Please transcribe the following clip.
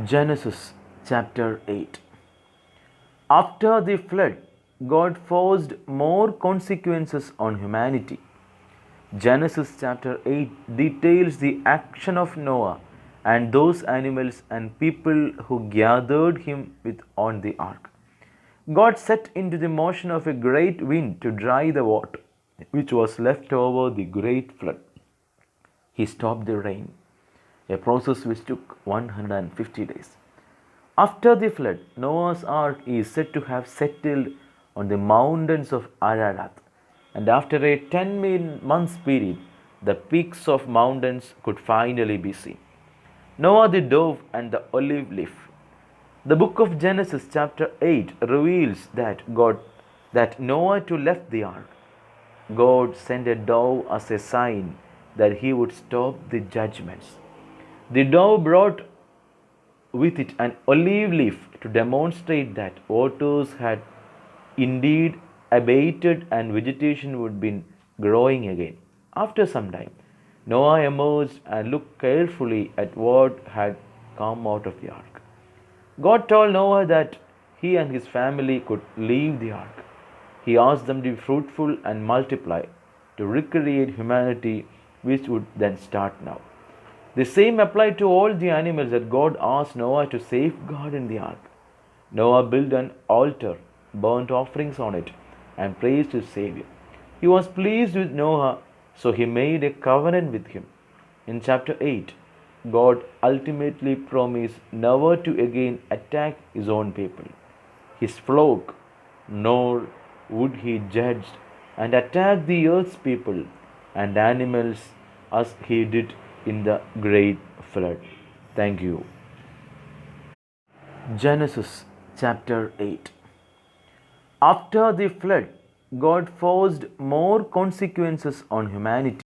Genesis chapter 8. After the flood, God forced more consequences on humanity. Genesis chapter 8 details the action of Noah and those animals and people who gathered him with on the ark. God set into the motion of a great wind to dry the water which was left over the great flood. He stopped the rain, a process which took 150 days. After the flood, Noah's ark is said to have settled on the mountains of Ararat, and after a 10 months period, the peaks of mountains could finally be seen. Noah the dove and the olive leaf. The book of Genesis chapter 8 reveals that Noah too left the ark. God sent a dove as a sign that he would stop the judgments. The dove brought with it an olive leaf to demonstrate that waters had indeed abated and vegetation would be growing again. After some time, Noah emerged and looked carefully at what had come out of the ark. God told Noah that he and his family could leave the ark. He asked them to be fruitful and multiply, to recreate humanity, which would then start now. The same applied to all the animals that God asked Noah to safeguard in the ark. Noah built an altar, burnt offerings on it, and praised his Savior. He was pleased with Noah, so he made a covenant with him. In chapter 8, God ultimately promised never to again attack his own people, his flock, nor would he judge and attack the earth's people and animals as he did in the great flood. Thank you. Genesis chapter 8. After the flood, God forced more consequences on humanity.